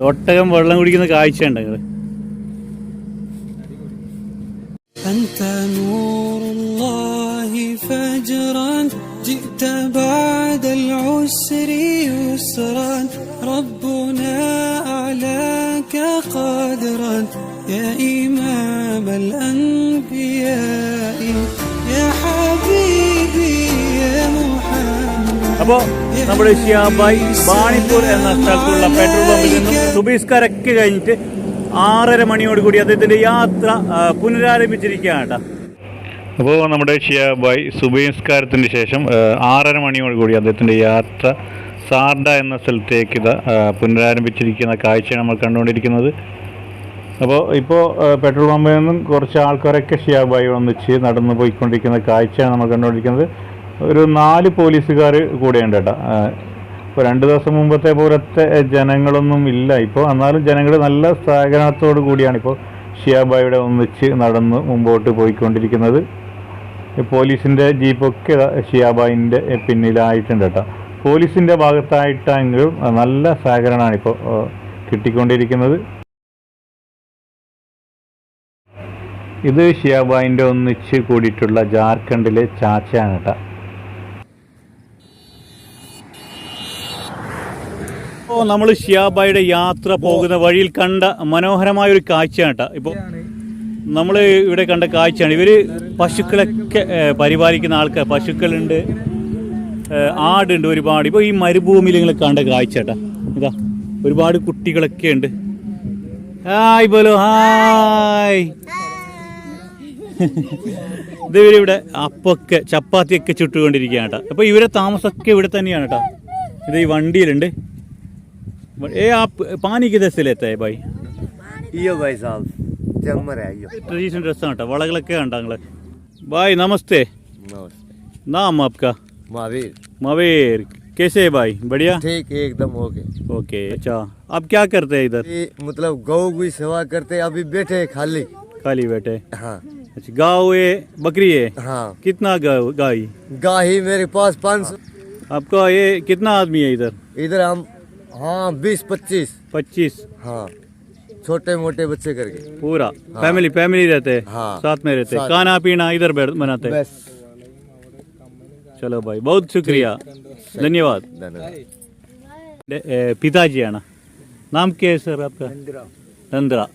ഒട്ടകം വെള്ളം കുടിക്കുന്ന കാഴ്ച ഉണ്ട് നിങ്ങൾ. أنت نور الله فجرا جئت بعد العسر يسرا ربنا أعلاك قدرا يا إمام الأنبياء يا حبيبي يا محمد. അപ്പോൾ നമ്മുടെ ഷിയാബായ് ബാണിപ്പൂർ എന്ന സ്ഥലത്തുള്ള പെട്രോൾ പമ്പിൽ നിന്നും സുബീസ്കാരൊക്കെ കഴിഞ്ഞിട്ട് 6:30 മണിയോട് കൂടി അദ്ദേഹത്തിൻ്റെ യാത്ര പുനരാരംഭിച്ചിരിക്കുകയാണ് കേട്ടോ. അപ്പോൾ നമ്മുടെ ഷിയാബായ് സുബീസ്കാരത്തിന് ശേഷം 6:30 മണിയോട് കൂടി അദ്ദേഹത്തിൻ്റെ യാത്ര സാർഡ എന്ന സ്ഥലത്തേക്ക് പുനരാരംഭിച്ചിരിക്കുന്ന കാഴ്ചയാണ് നമ്മൾ കണ്ടുകൊണ്ടിരിക്കുന്നത്. അപ്പോൾ ഇപ്പോൾ പെട്രോൾ പമ്പിൽ നിന്നും കുറച്ച് ആൾക്കാരൊക്കെ ഷിയാബായ് ഒന്നിച്ച് നടന്നു പോയിക്കൊണ്ടിരിക്കുന്ന കാഴ്ചയാണ് നമ്മൾ കണ്ടുകൊണ്ടിരിക്കുന്നത്. ഒരു 4 പോലീസുകാർ കൂടെയുണ്ട് കേട്ടോ. ഇപ്പോൾ 2 ദിവസം മുമ്പത്തെ പോലത്തെ ജനങ്ങളൊന്നും ഇല്ല ഇപ്പോൾ. എന്നാലും ജനങ്ങൾ നല്ല സഹകരണത്തോടു കൂടിയാണ് ഇപ്പോൾ ഷിയാബായുടെ ഒന്നിച്ച് നടന്ന് മുമ്പോട്ട് പോയിക്കൊണ്ടിരിക്കുന്നത്. പോലീസിൻ്റെ ജീപ്പൊക്കെ ഷിയാബായിൻ്റെ പിന്നിലായിട്ടുണ്ട് കേട്ടോ. പോലീസിൻ്റെ ഭാഗത്തായിട്ടെങ്കിലും നല്ല സഹകരണമാണ് ഇപ്പോൾ കിട്ടിക്കൊണ്ടിരിക്കുന്നത്. ഇത് ഷിയാബായിൻ്റെ ഒന്നിച്ച് കൂടിയിട്ടുള്ള ജാർഖണ്ഡിലെ ചാച്ചയാണ് കേട്ടോ. ഇപ്പോൾ നമ്മൾ ഷിയാബായുടെ യാത്ര പോകുന്ന വഴിയിൽ കണ്ട മനോഹരമായൊരു കാഴ്ചയാണ് കേട്ടോ. ഇപ്പോൾ നമ്മൾ ഇവിടെ കണ്ട കാഴ്ചയാണ്. ഇവർ പശുക്കളൊക്കെ പരിപാലിക്കുന്ന ആൾക്കാർ, പശുക്കളുണ്ട്, ആടുണ്ട് ഒരുപാട്. ഇപ്പോൾ ഈ മരുഭൂമിയിൽ നിങ്ങൾ കണ്ട കാഴ്ച കേട്ടോ. ഇതാ ഒരുപാട് കുട്ടികളൊക്കെ ഉണ്ട്. ഹായ് ബോലോ ഹായ്. ഇത് ഇവരിവിടെ അപ്പൊക്കെ ചപ്പാത്തിയൊക്കെ ചുട്ടുകൊണ്ടിരിക്കുകയാണ് കേട്ടോ. അപ്പോൾ ഇവരെ താമസമൊക്കെ ഇവിടെ തന്നെയാണ് കേട്ടോ. ഇത് ഈ വണ്ടിയിലുണ്ട്. പാനി കിതേ लेता है भाई? यो भाई साहब जंगमर है यो ट्रेडिशनल ड्रेस ആണ് ട്ടോ. വളകളൊക്കെ കണ്ടാ നിങ്ങൾ. भाई नमस्ते. नाम आपका? महावीर. महावीर कैसे है भाई? बढ़िया ठीक एकदम ओके. ओके अच्छा आप क्या करते हैं इधर? मतलब गौ की सेवा करते अभी बैठे खाली बैठे. हाँ अच्छा गाय है बकरी है? हाँ. कितना गाय? गाय मेरे पास 500. आपका ये कितना आदमी है इधर? इधर हम हाँ 20-25. हाँ छोटे मोटे बच्चे करके पूरा. हाँ. फैमिली रहते हैं. हाँ. साथ में रहते हैं. खाना पीना इधर बनाते हैं. चलो भाई बहुत शुक्रिया. धन्यवाद. पिताजी है ना. नाम क्या है सर आपका? नंद्रा.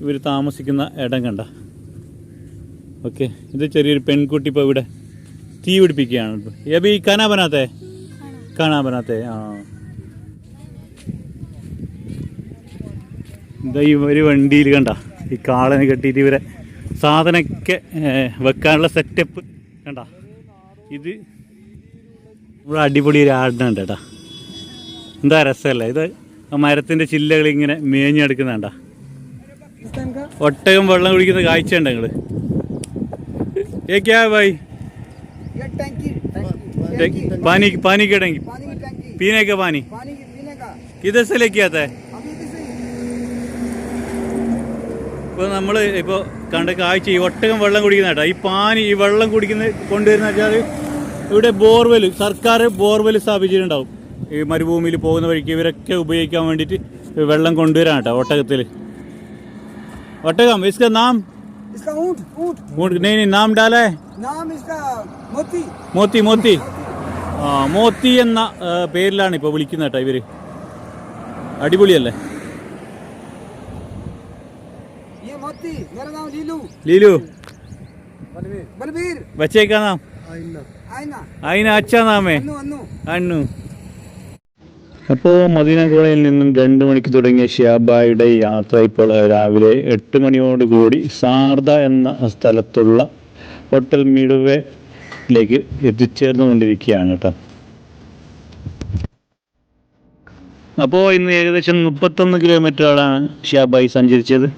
ഇവർ താമസിക്കുന്ന ഇടം കണ്ട. ഓക്കെ ഇത് ചെറിയൊരു പെൺകുട്ടി ഇപ്പോൾ ഇവിടെ തീ പിടിപ്പിക്കുകയാണ്. അബി കന ബനാത്തെ ആ എന്താ ഈ ഒരു വണ്ടിയിൽ കണ്ട ഈ കാളനെ കെട്ടിയിട്ട് ഇവരെ സാധനമൊക്കെ വെക്കാനുള്ള സെറ്റപ്പ് കണ്ട. ഇത് ഇവിടെ അടിപൊളി ഒരു ആടുന്നുണ്ട് കേട്ടാ. എന്താ രസമല്ലേ ഇത്. ആ മരത്തിൻ്റെ ചില്ലകൾ ഇങ്ങനെ മേഞ്ഞെടുക്കുന്നുണ്ട. ഒട്ടകം വെള്ളം കുടിക്കുന്ന കാഴ്ച ഉണ്ട് നിങ്ങൾ. ये क्या है भाई? पानी की टंकी. पीने का पानी किधर से लेके आता है? ഇപ്പോൾ നമ്മൾ ഇപ്പോൾ കണ്ട കാഴ്ച ഈ ഒട്ടകം വെള്ളം കുടിക്കുന്ന കേട്ടോ. ഈ വെള്ളം കൊണ്ടുവരുന്ന വെച്ചാൽ ഇവിടെ ബോർവെൽ, സർക്കാർ ബോർവെൽ സ്ഥാപിച്ചിട്ടുണ്ടാവും. ഈ മരുഭൂമിയിൽ പോകുന്ന വഴിക്ക് ഇവരൊക്കെ ഉപയോഗിക്കാൻ വേണ്ടിയിട്ട് വെള്ളം കൊണ്ടുവരാൻ കേട്ടോ ഒട്ടകത്തിൽ. ഒട്ടകം इसका नाम? इसका ऊंट. नहीं नाम डाला है. नाम इसका मोती. മോത്തി എന്ന പേരിലാണ് ഇപ്പോൾ വിളിക്കുന്നത് കേട്ടോ ഇവർ. അടിപൊളിയല്ലേ? लीलू बलबीर. बच्चे का नाम? आईना. अच्छा नाम है अन्नू. അപ്പോൾ മദീന കോളേജിൽ നിന്നും 2 മണിക്ക് തുടങ്ങിയ ഷിയാബായുടെ യാത്ര ഇപ്പോൾ രാവിലെ 8 മണിയോടുകൂടി സാർദ എന്ന സ്ഥലത്തുള്ള ഹോട്ടൽ മിഡ്വേയിലേക്ക് എത്തിച്ചേർന്നുകൊണ്ടിരിക്കുകയാണ് കേട്ടോ. അപ്പോൾ ഇന്ന് ഏകദേശം 31 കിലോമീറ്ററാണ് ഷിയാബായി സഞ്ചരിച്ചത്.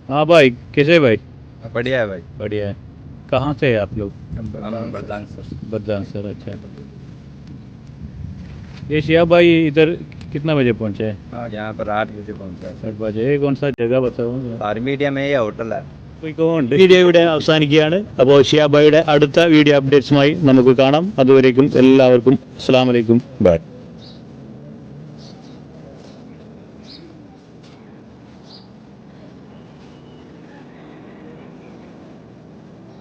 हाँ भाई, कैसे भाई? बढ़िया है भाई। बढ़िया है। कहाँ से है आप लोग? हम बरदान सर। बदलान सर, अच्छा। ये शिया भाई इधर कितना बजे पहुँचे हैं? हाँ, यहाँ पर 8 बजे पहुँचा है। 8 बजे। ये कौन सा जगह बताओ? ആർമീഡിയ മേ ഹോട്ടൽ है। വീഡിയോ ഇവിടെ അവസാനിക്കുകയാണ്. അപ്പോൾ ഷിയാബായിയുടെ അടുത്ത വീഡിയോ അപ്ഡേറ്റ്സുമായി നമുക്ക് കാണാം. അതുവരേക്കും എല്ലാവർക്കും അസ്സലാമു അലൈക്കും, ബൈ.